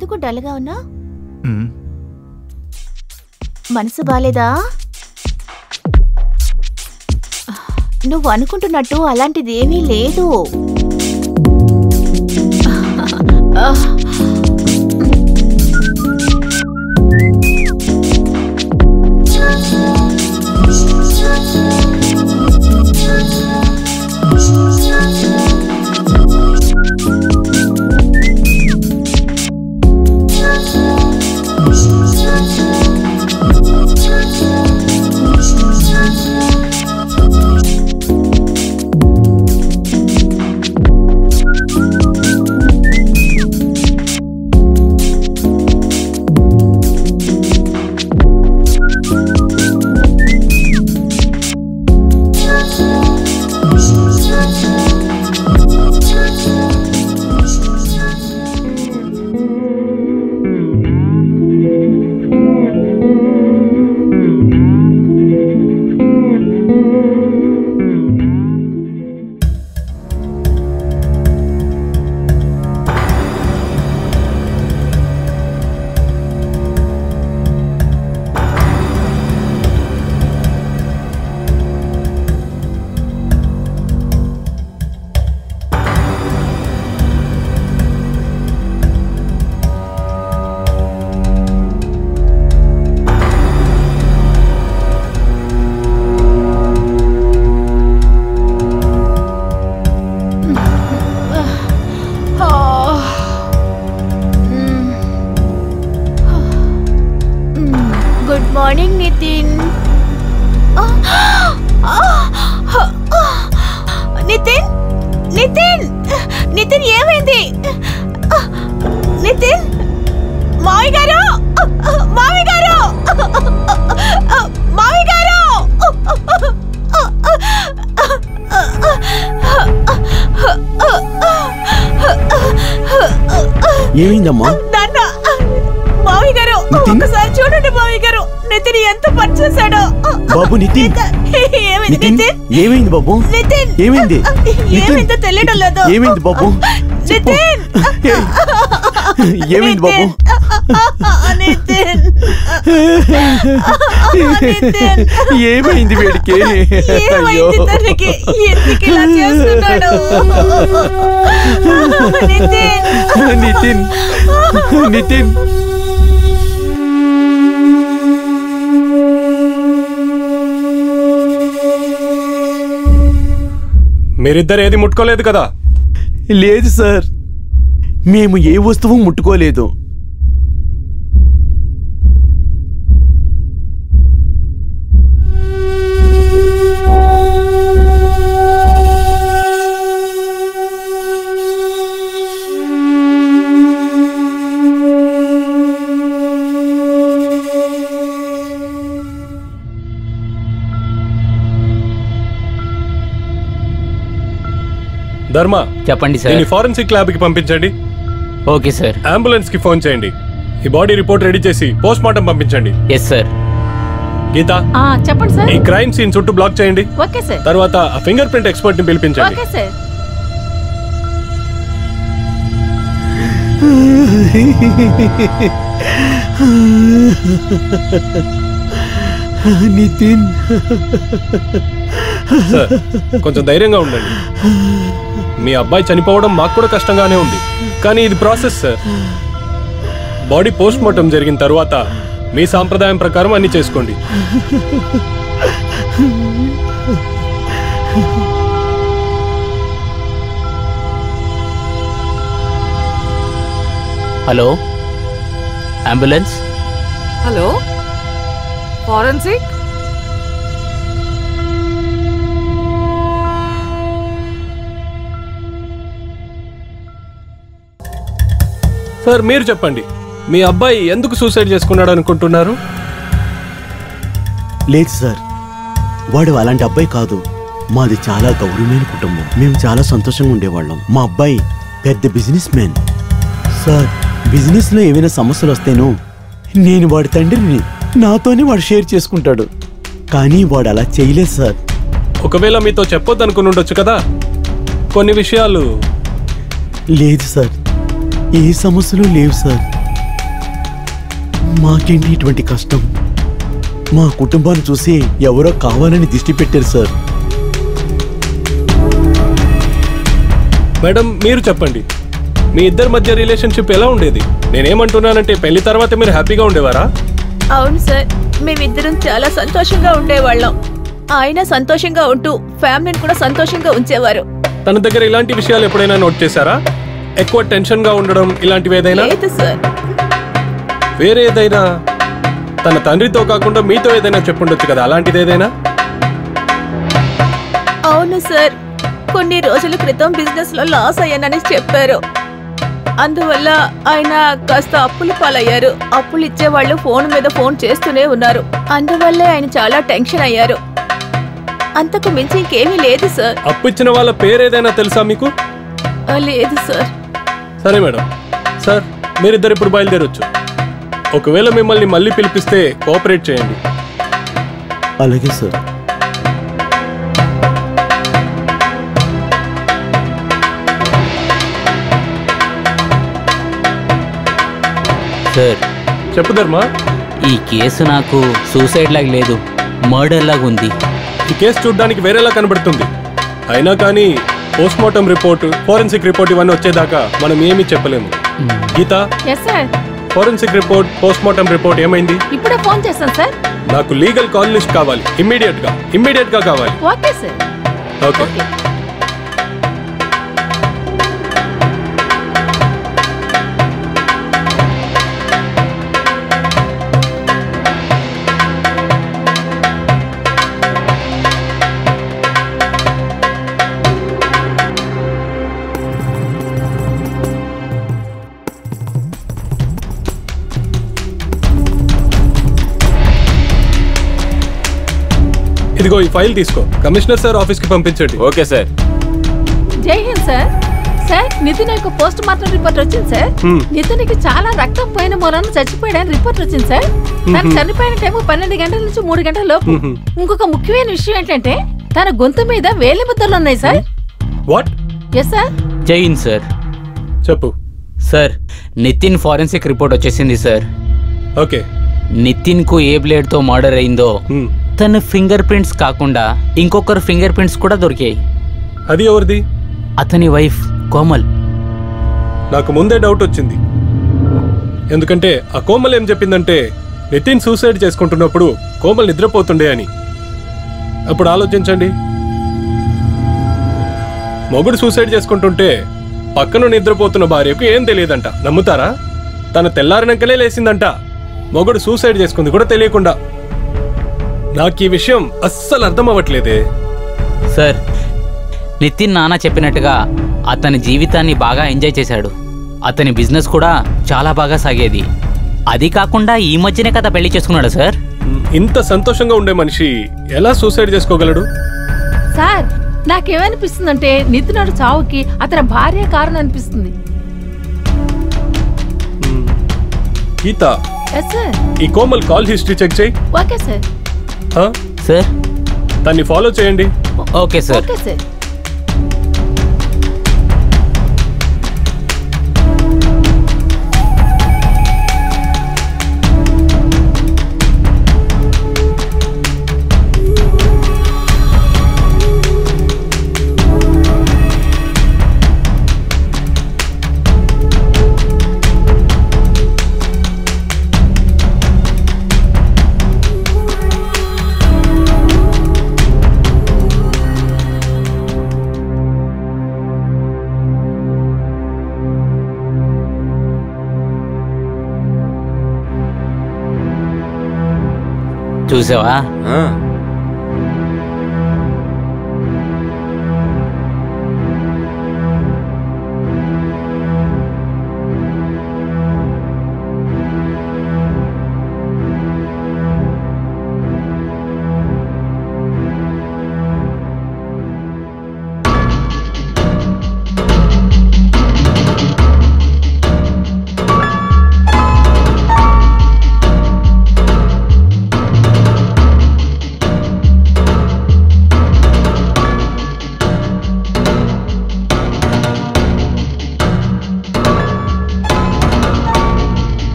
ఎందుకు డల్గా ఉన్నా? మనసు బాలేదా? నువ్వు అనుకుంటున్నట్టు అలాంటిది ఏమీ లేదు. Good morning Nitin. నితిన్ నితిన్ నితిన్ ఏమైంది? నితిన్ మావి గారు మావి గారు మావి గారు ఏమైందమ్మా? నాన్న మావి గారు ఒకసారి చూడండి మావి గారు, నితిన్ ఎంత పని చేశాడో. బాబు నితిన్ ఏమైంది నితిన్? ఏమైంది బాబు? నితిన్ ఏమైంది? ఏమైందో తెలియడం లేదు. ఏమైంది బాబు? నితిన్ ఏమైంది బాబు? నితిన్ నితిన్ ఏమైంది వీడికి? ఏమైంది తనకి? ఎందుకు ఇలా చేస్తున్నాడు? నితిన్ నితిన్ నితిన్ మీరిద్దరు ఏది ముట్టుకోలేదు కదా? లేదు సార్, మేము ఏ వస్తువు ముట్టుకోలేదు. ధర్మ, చెప్పండి సార్. దీన్ని ఫారెన్సిక్ ల్యాబ్ కి పంపించండి. Okay sir. అంబులెన్స్ కి ఫోన్ చేయండి. ఈ బాడీ రిపోర్ట్ రెడీ చేసి పోస్ట్ మార్టం పంపించండి. Yes sir. గీత, చెప్పండి సార్. ఈ క్రైమ్ సీన్ చుట్టూ బ్లాక్ చేయండి. Okay sir. తర్వాత ఫింగర్ ప్రింట్ ఎక్స్పర్ట్ ని పిలిపించండి. Okay sir. నితిన్ సార్, కొంచెం ధైర్యంగా ఉండండి. మీ అబ్బాయి చనిపోవడం మాకు కూడా కష్టంగానే ఉంది, కానీ ఇది process sir. Body post mortem జరిగిన తర్వాత మీ సాంప్రదాయం ప్రకారం అన్ని చేసుకోండి. Hello ambulance. Hello forensic. Sir మీరు చెప్పండి, మీ అబ్బాయి ఎందుకు సూసైడ్ చేసుకున్నాడు అనుకుంటున్నారు? లేదు సార్, వాడు అలాంటి అబ్బాయి కాదు. మాది చాలా గౌరవమైన కుటుంబం. మేము చాలా సంతోషంగా ఉండేవాళ్ళం. మా అబ్బాయి పెద్ద బిజినెస్ మ్యాన్ సార్. బిజినెస్లో ఏమైనా సమస్యలు వస్తేనో నేను వాడి తండ్రిని, నాతోనే వాడు షేర్ చేసుకుంటాడు. కానీ వాడు అలా చేయలేదు సార్. ఒకవేళ మీతో చెప్పొద్దు అనుకుని ఉండొచ్చు కదా కొన్ని విషయాలు. లేదు సార్, ఏ సమస్యలు లేవు సార్. మాకేంటి ఇటువంటి కష్టం? మా కుటుంబాన్ని చూసి ఎవరో కావాలని దిష్టి పెట్టారు సార్. మేడం మీరు చెప్పండి, మీ ఇద్దరి మధ్య రిలేషన్షిప్ ఎలా ఉండేది? నేనేమంటున్నానంటే పెళ్లి తర్వాత మీరు హ్యాపీగా ఉండేవారా? అవును సార్, మేమిద్దరం చాలా సంతోషంగా ఉండేవాళ్ళం. ఆయన సంతోషంగా ఉంటూ ఫ్యామిలీని కూడా సంతోషంగా ఉంచేవారు. తన దగ్గర ఇలాంటి విషయాలు ఎప్పుడైనా నోట్ చేశారా? ఎక్కువ టెన్షన్ గా ఉండడం ఇలాంటివి ఏదైనా? లేదు సార్. వేరే ఏదైనా తన తండ్రితో కాకుండా మీతో ఏదైనా చెప్పుండొచ్చు కదా, అలాంటిది ఏదైనా? అవును సార్, కొన్ని రోజుల క్రితం బిజినెస్ లో లాస్ అయ్యానని చెప్పారు. అందువల్ల ఆయన కాస్త అప్పుల పాలయ్యారు. అప్పులు ఇచ్చేవాళ్ళు ఫోన్ మీద ఫోన్ చేస్తూనే ఉన్నారు. అందువల్లే ఆయన చాలా టెన్షన్ అయ్యారు. అంతకు మించి ఇంకేమీ లేదు సార్. అప్పు ఇచ్చిన వాళ్ళ పేరు ఏదైనా తెలుసా మీకు? లేదు సార్. సరే మేడం. సార్ మీరిద్దరు ఇప్పుడు బయలుదేరొచ్చు. ఒకవేళ మిమ్మల్ని మళ్ళీ పిలిపిస్తే కోఆపరేట్ చేయండి. అలాగే సార్. సార్ చెప్పు ధర్మా. ఈ కేసు నాకు సూసైడ్ లాగా లేదు, మర్డర్ లాగా ఉంది. ఈ కేసు చూడ్డానికి వేరేలా కనబడుతుంది. అయినా కానీ post mortem report, forensic report ఇవన్నీ వచ్చేదాకా మనం ఏమీ చెప్పలేము. Geetha, forensic report, post mortem report ఏమైంది? ఇప్పుడే ఫోన్ చేస్తాను సార్. నాకు లీగల్ కాల్ లిస్ట్ కావాలి, ఇమ్మీడియట్ గా కావాలి. Okay sir. ఓకే. ఇదిగో ఈ ఫైల్ తీసుకో, కమిషనర్ సార్ ఆఫీస్ కి పంపించండి. Okay sir. Jai Hind sir. Sir, Nitin యొక్క పోస్ట్ మార్టం రిపోర్ట్ వచ్చింది సార్. నితిన్కి చాలా రక్తం పోయిన మూలన చచ్చిపోయాడని రిపోర్ట్ వచ్చింది సార్. తను చనిపోయిన టైం 12 గంటల నుంచి 3 గంటల లోపు. ఇంకొక ముఖ్యమైన విషయం ఏంటంటే తన గొంతు మీద వేలి ముద్దలు ఉన్నాయి sir. What? Yes sir. Jai Hind sir. చెప్పు సార్, నితిన్ ఫారెన్సిక్ రిపోర్ట్ వచ్చేసింది సార్. ఓకే. నితిన్ కు ఏ బ్లేడ్ తో మర్డర్ అయిందో తన ఫింగర్ ప్రింట్స్ కాకుండా ఇంకొకరు ఫింగర్ ప్రింట్స్ కూడా దొరికాయి. అది ఎవరిది? అతని వైఫ్ కోమల్. నాకు ముందే డౌట్ వచ్చింది. ఎందుకంటే ఆ కోమల్ ఏం చెప్పిందంటే నితిన్ సూసైడ్ చేసుకుంటున్నప్పుడు కోమల్ నిద్రపోతుండే అని. అప్పుడు ఆలోచించండి, మొగుడు సూసైడ్ చేసుకుంటుంటే పక్కన నిద్రపోతున్న భార్యకు ఏం తెలియదంట. నమ్ముతారా? తన తెల్లారినాకలే లేసిందంట. మొగుడు సూసైడ్ చేసుకుంది కూడా తెలియకుండా. నాకు ఈ విషయం అస్సలు అర్థం అవ్వట్లేదే. సార్, నితిన్ నాన్న చెప్పినట్టుగా అతని జీవితాన్ని బాగా ఎంజాయ్ చేశాడు. అతని బిజినెస్ కూడా చాలా బాగా సాగేది. అది కాకుండా ఈ మధ్యనే కదా పెళ్లి చేసుకున్నాడు సార్. ఇంత సంతోషంగా ఉండే మనిషి ఎలా సూసైడ్ చేసుకోగలడు? సార్, నాకేమనిపిస్తుందంటే నితినుడి చావుకి అతని భార్య కారణం అనిపిస్తుంది. గీత, ఎస్ సార్. ఈ కోమల్ కాల్ హిస్టరీ చెక్ చేయి. Okay sir. సార్, దాన్ని ఫాలో చేయండి. Okay sir. Okay sir. చూసావా?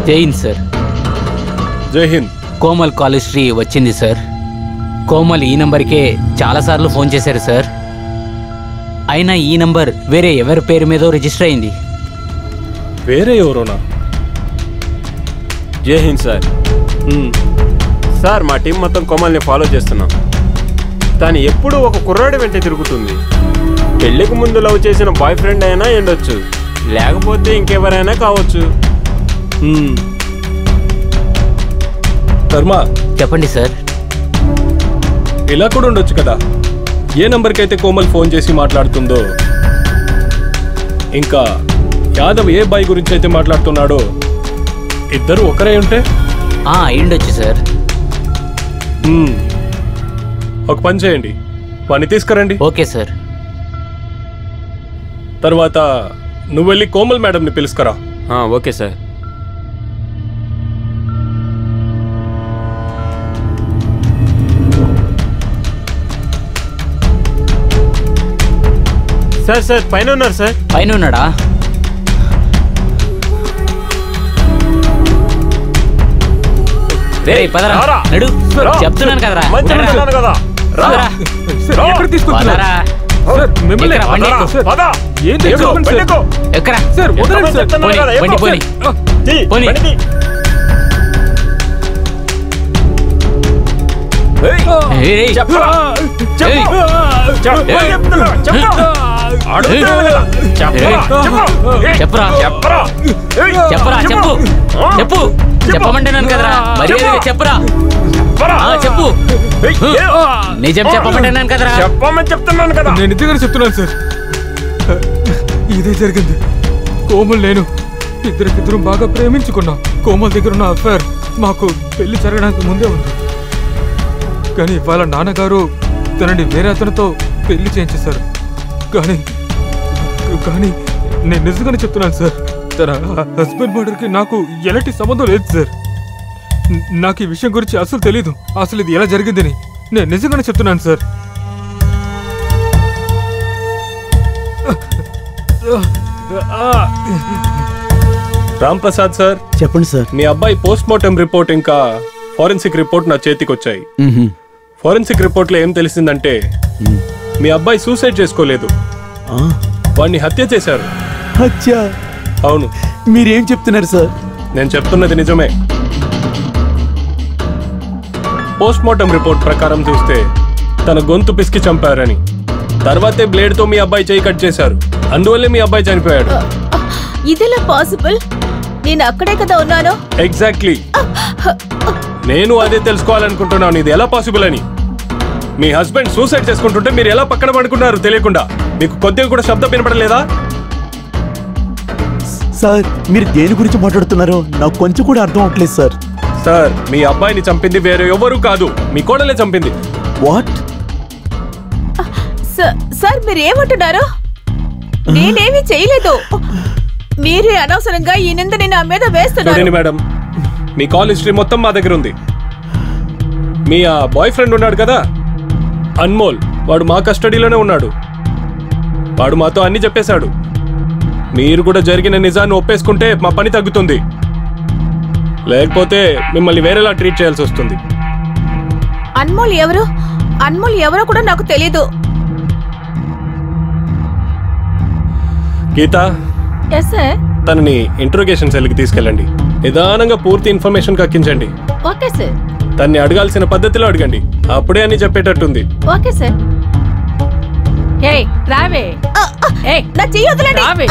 జై Hind sir. Jai Hind. Komal call history వచ్చింది సార్. కోమల్ ఈ నంబర్కే చాలాసార్లు ఫోన్ చేశారు సార్. అయినా ఈ నంబర్ వేరే ఎవరి పేరు మీదో రిజిస్టర్ అయింది. వేరే ఎవరోనా? జై హింద్ సార్. సార్ మా టీం మొత్తం కోమల్ని ఫాలో చేస్తున్నాం. తను ఎప్పుడూ ఒక కుర్రాడి వెంట తిరుగుతుంది. పెళ్లికి ముందు లవ్ చేసిన బాయ్ ఫ్రెండ్ అయినా ఉండొచ్చు, లేకపోతే ఇంకెవరైనా కావచ్చు. శర్మ చెప్పండి సార్. ఇలా కూడా ఉండొచ్చు కదా. ఏ నంబర్కి అయితే కోమల్ ఫోన్ చేసి మాట్లాడుతుందో, ఇంకా యాదవ్ ఏ బాయ్ గురించి అయితే మాట్లాడుతున్నాడో ఇద్దరు ఒకరే ఉంటే అయ్యుండొచ్చు సార్. ఒక పని చేయండి, వాడిని తీసుకురండి. Okay sir. తర్వాత నువ్వు వెళ్ళి కోమల్ మేడంని పిలుచుకరా. Okay sir. సార్ సార్ పైన ఉన్నారు సార్. పైన ఉన్నాడా? పదరా నడు, చెప్తున్నాను కదరా. చెప్పరా చెప్పు చెప్పు చెప్పమంటున్నాను కదరా. మర్యాదగా చెప్పరా. చెప్పు. నిజం చెప్పమంటున్నాను కదరా. చెప్పమని చెప్తున్నాను కదా. నేను నిజంగానే చెప్తున్నాను సార్. ఇదే జరిగింది. కోమల్ నేను ఇద్దరికిద్దరం బాగా ప్రేమించుకున్నాం. కోమల్ దగ్గర ఉన్న అఫైర్ మాకు పెళ్లి జరగడానికి ముందే ఉంది. కానీ వాళ్ళ నాన్నగారు తనని వేరే అతనితో పెళ్లి చేయించేశారు. కానీ నేను నిజంగానే చెప్తున్నాను సార్. తన హస్బెండ్ మర్డర్కి నాకు ఎలాంటి సంబంధం లేదు సార్. నాకు ఈ విషయం గురించి అసలు తెలీదు. అసలు ఇది ఎలా జరిగిందని నేను నిజంగానే చెప్తున్నాను సార్. రామ్ ప్రసాద్ సార్. చెప్పండి సార్. మీ అబ్బాయి పోస్ట్ మార్టం రిపోర్ట్ ఇంకా ఫోరెన్సిక్ రిపోర్ట్ నా చేతికి వచ్చాయి. ఫోరెన్సిక్ రిపోర్ట్ లో ఏం తెలిసిందంటే మీ అబ్బాయి సూసైడ్ చేసుకోలేదు, వాడిని హత్య చేశారు. అవును. మీరేం చెప్తున్నారు సార్? నేను చెప్తున్నది నిజమే. పోస్ట్ మార్టం రిపోర్ట్ ప్రకారం చూస్తే తన గొంతు పిసికి చంపారని, తర్వాతే బ్లేడ్ తో మీ అబ్బాయి చేయి కట్ చేశారు. అందువల్లే మీ అబ్బాయి చనిపోయాడు. ఇదెలా పాసిబుల్? నేను అక్కడే కదా ఉన్నాను. ఎగ్జాక్ట్లీ. నేను అదే తెలుసుకోవాలనుకుంటున్నాను, ఇది ఎలా పాసిబుల్ అని. మీ హస్బెండ్ సూసైడ్ చేసుకుంటుంటే మీరు ఎలా పక్కన పడుకున్నారు తెలియకుండా? మీకు కొద్దిగా కూడా శబ్దం వినపడలేదా? సార్ మీరు దేని గురించి మాట్లాడుతున్నారో నాకు కొంచెం కూడా అర్థం అవట్లేదు సార్. సార్ మీ అబ్బాయిని చంపింది వేరే ఎవరు కాదు, మీ కోడలే చంపింది. వాట్? సార్ మీరు ఏమంటున్నారు? నేనేమీ చేయలేదు. మీరే అనవసరంగా ఈ నిందని నా మీద వేస్తున్నారు. మేడం మీ కాల్ హిస్టరీ మొత్తం మా దగ్గర ఉంది. మీ ఆ బాయ్ ఫ్రెండ్ ఉన్నాడు కదా అన్మోల్, వాడు మా కస్టడీలోనే ఉన్నాడు. వాడు మాతో అన్ని చెప్పేశాడు. మీరు కూడా జరిగిన నిజాన్ని ఒప్పేసుకుంటే మా పని తగ్గుతుంది, లేకపోతే మిమ్మల్ని వేరేలా ట్రీట్ చేయాల్సి వస్తుంది. అన్మోల్ ఎవరు? అన్మోల్ ఎవరో కూడా నాకు తెలీదు. గీత, ఎస్ సార్. తనని ఇంట్రోగేషన్ సెల్కి తీసుకెళ్ళండి. నిదానంగా పూర్తి ఇన్ఫర్మేషన్ కక్కించండి. Okay sir. తన్ని అడగాల్సిన పద్ధతిలో అడగండి, అప్పుడే అన్ని చెప్పేటట్టుంది. Okay sir. ఏయ్ రావే. ఏయ్ నా చెయ్యి వదలండి. రావే.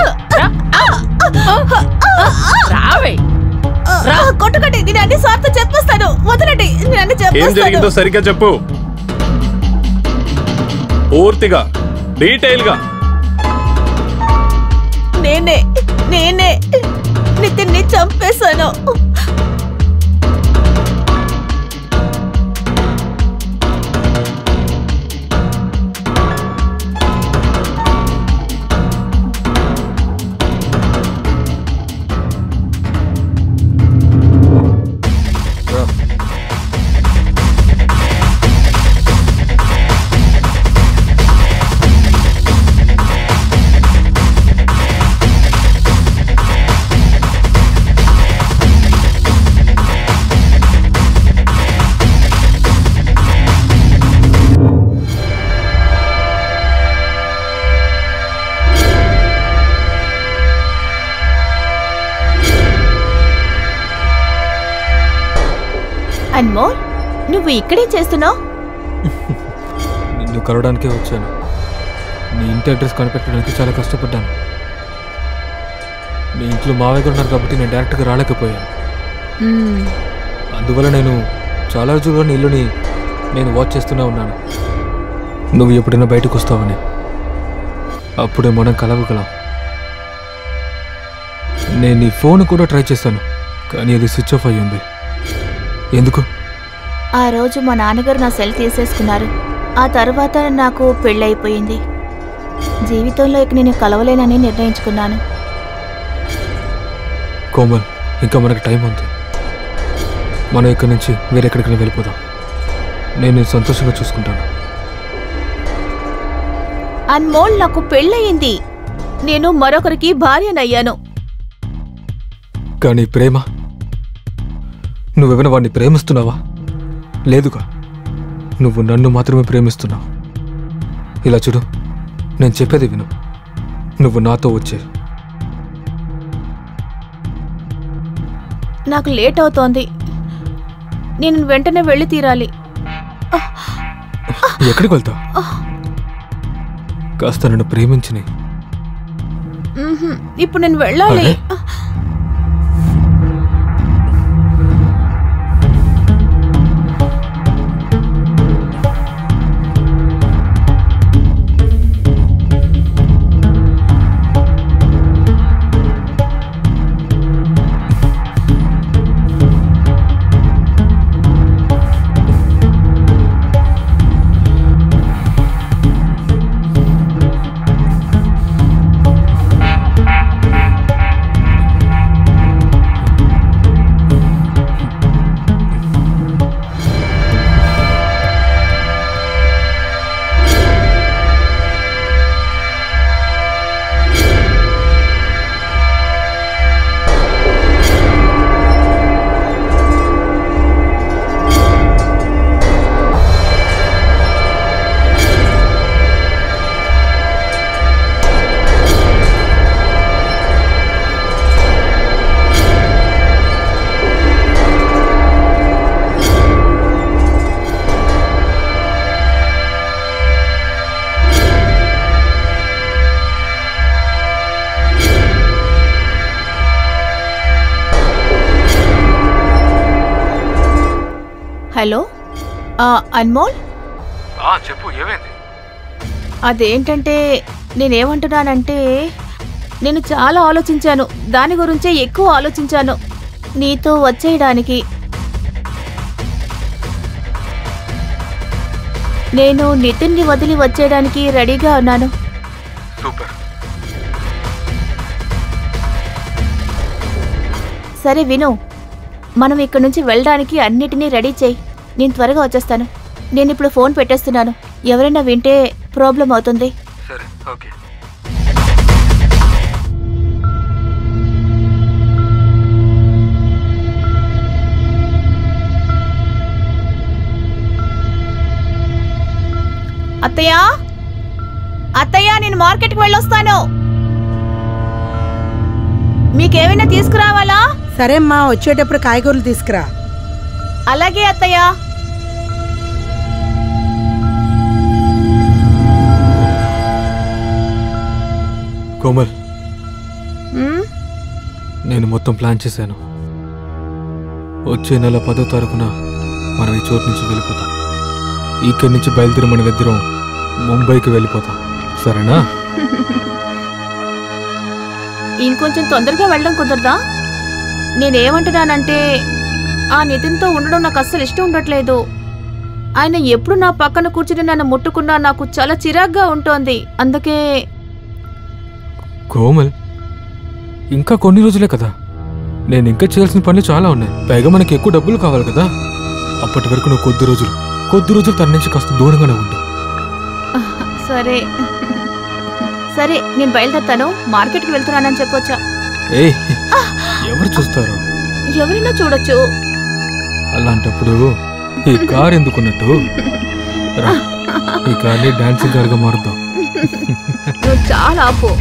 రావే. కొట్టుకండి, నేను అన్ని సార్లు చెప్పేస్తాను. వదలండి, నేను అన్ని ఏం చెప్పేస్తాను. జరిగిందో సరిగ్గా చెప్పు, పూర్తిగా డీటెయిల్ గా. నేనే నితిన్ని చంపేశాను. అన్మోల్, నువ్వు ఇక్కడే చేస్తున్నావు? నిన్ను కలవడానికే వచ్చాను. నీ ఇంటి అడ్రస్ కనిపెట్టడానికి చాలా కష్టపడ్డాను. నీ ఇంట్లో మావయ్య గారు ఉన్నారు కాబట్టి నేను డైరెక్ట్గా రాలేకపోయాను. అందువల్ల నేను చాలా రోజులుగా నీ ఇల్లుని నేను వాచ్ చేస్తూనే ఉన్నాను. నువ్వు ఎప్పుడైనా బయటకు వస్తావని. అప్పుడే మనం కలవగలం. నేను నీ ఫోన్ కూడా ట్రై చేశాను, కానీ అది స్విచ్ ఆఫ్ అయ్యి ఉంది. ఎందుకు? ఆ రోజు మా నాన్నగారు నా సెల్ తీసేసుకున్నారు. ఆ తర్వాత నాకు పెళ్ళైపోయింది. జీవితంలో ఇక నేను కలవలేనని నిర్ణయించుకున్నాను. కోమల్, ఇంకా మనకు టైం ఉంది. మనం ఇక్కడి నుంచి వేరెక్కడికైనా వెళ్ళిపోదాం. నేను సంతోషంగా చూసుకుంటాను. అన్మోల్, నాకు పెళ్ళయింది. నేను మరొకరికి భార్యనయ్యాను. కానీ ప్రేమ, నువ్వేమైనా వాడిని ప్రేమిస్తున్నావా? లేదుగా, నువ్వు నన్ను మాత్రమే ప్రేమిస్తున్నావు. ఇలా చూడు, నేను చెప్పేది విను. నువ్వు నాతో వచ్చే. నాకు లేట్ అవుతోంది. నేను వెంటనే వెళ్ళి తీరాలి. ఎక్కడికి వెళ్తావు? కాస్త నన్ను ప్రేమించిని. ఇప్పుడు నేను వెళ్ళాలి. హలో, అన్మోల్. చెప్పు, ఏమైంది? అదేంటంటే నేనేమంటున్నానంటే, నేను చాలా ఆలోచించాను. దాని గురించే ఎక్కువ ఆలోచించాను. నీతో వచ్చేయడానికి నేను నితిన్ని వదిలి వచ్చేయడానికి రెడీగా ఉన్నాను. సూపర్. సరే విను, మనం ఇక్కడి నుంచి వెళ్ళడానికి అన్నిటినీ రెడీ చేయి. నేను త్వరగా వచ్చేస్తాను. నేను ఇప్పుడు ఫోన్ పెట్టేస్తున్నాను. ఎవరైనా వింటే ప్రాబ్లం అవుతుంది. సరే, ఓకే. అత్తయ్య, అత్తయ్య, నేను మార్కెట్కి వెళ్ళొస్తాను. మీకేమైనా తీసుకురావాలా? సరే అమ్మా, వచ్చేటప్పుడు కాయగూరలు తీసుకురా. అలాగే అత్తయ్య. కోమల్, నేను మొత్తం ప్లాన్ చేశాను. వచ్చే నెల 10వ తారీఖున మనం ఈ చోటు నుంచి వెళ్ళిపోతాం. ఇక్కడి నుంచి బయలుదేరి మన ఇద్దరం ముంబైకి వెళ్ళిపోతాం. సరేనా? ఇంకొంచెం తొందరగా వెళ్ళడం కుదరదా? నేనేమంటున్నానంటే, ఆ నితిన్తో ఉండడం నాకు అస్సలు ఇష్టం ఉండట్లేదు. ఆయన ఎప్పుడు నా పక్కన కూర్చుని నన్ను ముట్టుకున్నా నాకు చాలా చిరాగ్గా ఉంటోంది. అందుకే. కోమల్, ఇంకా కొన్ని రోజులే కదా. నేను ఇంకా చేయాల్సిన పనులు చాలా ఉన్నాయి. పైగా మనకి ఎక్కువ డబ్బులు కావాలి కదా. అప్పటి వరకు నువ్వు కొద్ది రోజులు తన నుంచి కాస్త దూరంగానే ఉండు. సరే సరే, నేను బయలుదేరుతాను. మార్కెట్కి వెళ్తున్నానని చెప్పొచ్చా? ఏయ్, ఎవరు చూస్తారు? ఎవరైనా చూడొచ్చు. అలాంటప్పుడు ఈ కార్ ఎందుకున్నట్టు? ఈ కార్ని డాన్సింగ్ కార్గా మారుద్దాం. నువ్వు చాలా ఆపు.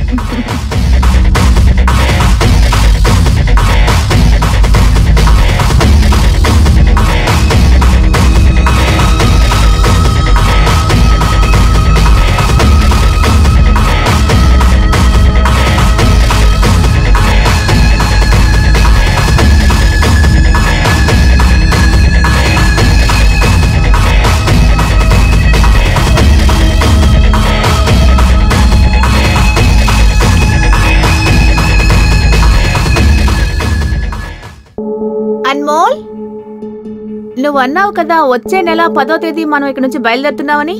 నువ్వు అన్నావు కదా వచ్చే నెల 10వ తేదీ మనం ఇక్కడ నుంచి బయలుదేరుతున్నామని.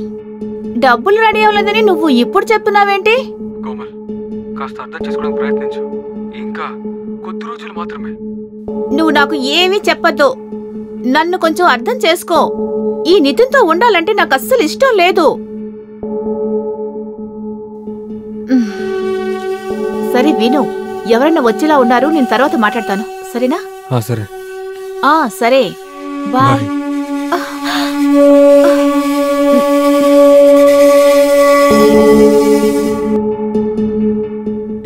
డబ్బులు రెడీ అవ్వలేదని నువ్వు ఇప్పుడు చెప్తున్నావేంటి? కోమల్, కాస్త అర్థం చేసుకోవడానికి ప్రయత్నించు. ఇంకా కొద్ది రోజులు మాత్రమే. నువ్వు నాకు ఏమీ చెప్పొద్దు. నన్ను కొంచెం అర్థం చేసుకో. ఈ నితిన్తో ఉండాలంటే నాకు అస్సలు ఇష్టం లేదు. సరే విను, ఎవరన్నా వచ్చేలా ఉన్నారు, నేను తర్వాత మాట్లాడతాను, సరేనా? సరే. సరే, బాయ్.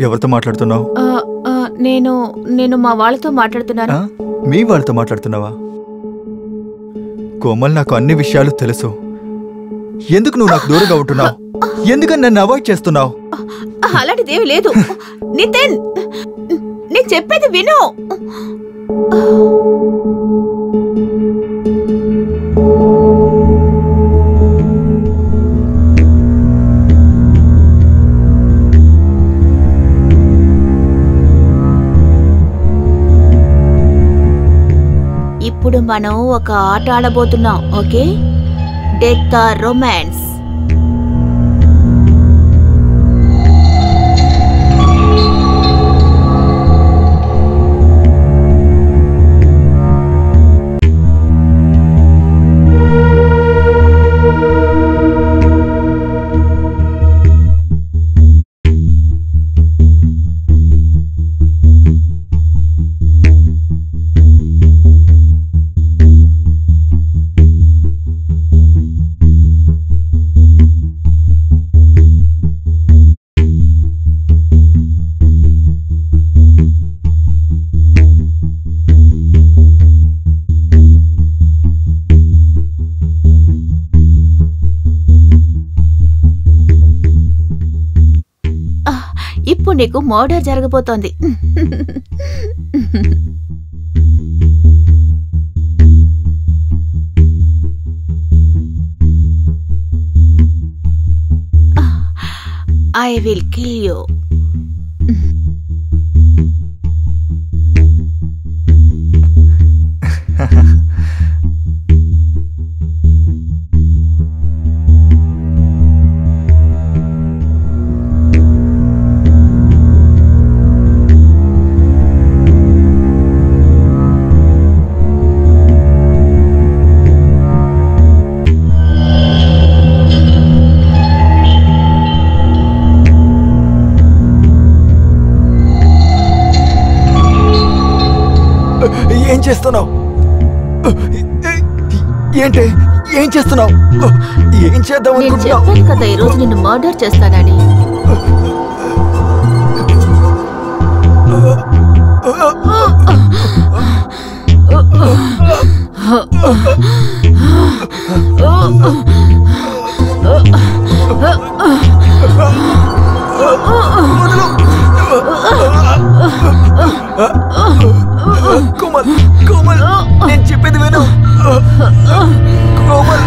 ఎవరితో మాట్లాడుతున్నావు? నేను మా వాళ్ళతో మాట్లాడుతున్నాను. మీ వాళ్ళతో మాట్లాడుతున్నావా? కోమల్, నాకు అన్ని విషయాలు తెలుసు. ఎందుకు నువ్వు నాకు దూరంగా ఉంటున్నావు? ఎందుకని నన్ను అవాయిడ్ చేస్తున్నావు? అలాంటిదేమీ లేదు నితిన్, నేను చెప్పేది విను. ఇప్పుడు మనం ఒక ఆట ఆడబోతున్నాం, ఓకే? Death are romance. ఇప్పుడు నీకు మర్డర్ జరగబోతోంది. I will kill you. ఏం చేస్తున్నావు? ఏంటి ఏం చేస్తున్నావు? ఏం చేద్దాం అనుకుంటున్నావు? చెప్పాను కదా ఈరోజు నిన్ను మర్డర్ చేస్తానని. కోమల్, కోమల్, నేను చెప్పేది విను. కోమల్,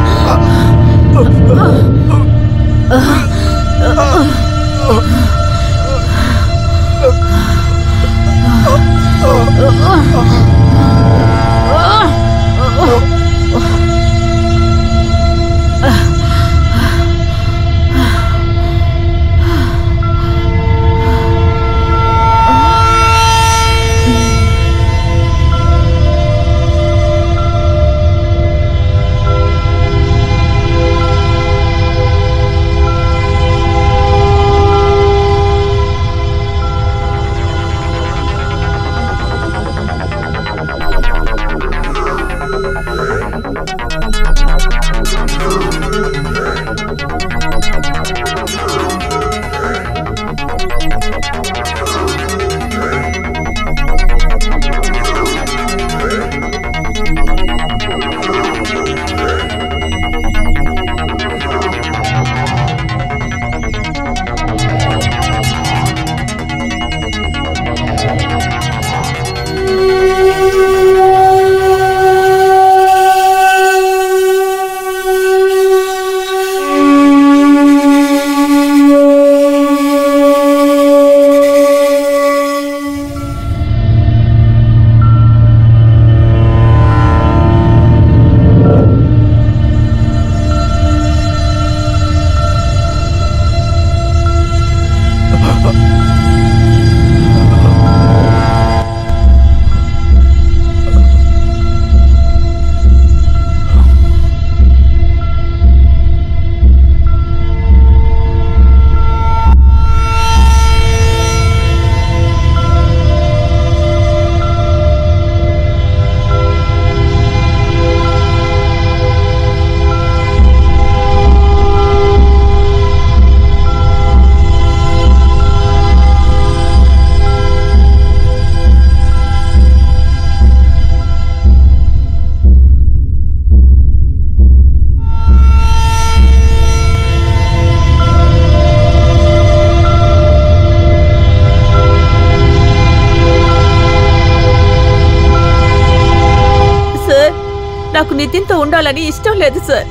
నాకు నితిన్తో ఉండాలని ఇష్టం లేదు సార్.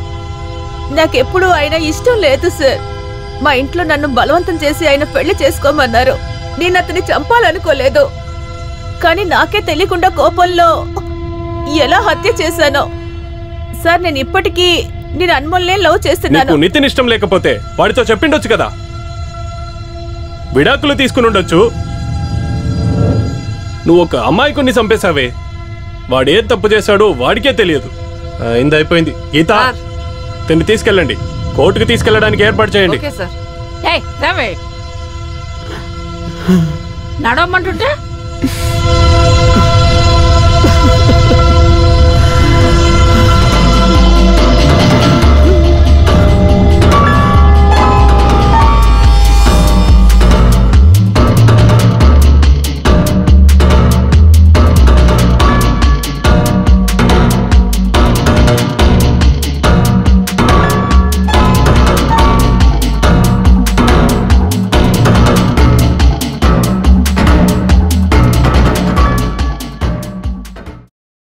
నాకెప్పుడు ఆయన ఇష్టం లేదు సార్. మా ఇంట్లో నన్ను బలవంతం చేసి ఆయన పెళ్లి చేసుకోమన్నారు. నేను అతన్ని చంపాలనుకోలేదు, కానీ నాకే తెలియకుండా కోపంలో ఎలా హత్య చేశానో సార్. నేను ఇప్పటికీ నేను అన్మోల్నే లవ్ చేస్తున్నాను. నితిన్ ఇష్టం లేకపోతే వాడితో చెప్పిండొచ్చు కదా, విడాకులు తీసుకుని ఉండొచ్చు. నువ్వు ఒక అమ్మాయికుని చంపేశావే, వాడు ఏం తప్పు చేశాడో వాడికే తెలియదు. అయింది అయిపోయింది. గీత, తిని తీసుకెళ్ళండి, కోర్టుకు తీసుకెళ్ళడానికి ఏర్పాటు చేయండి. రావే, నడవమంటుంటే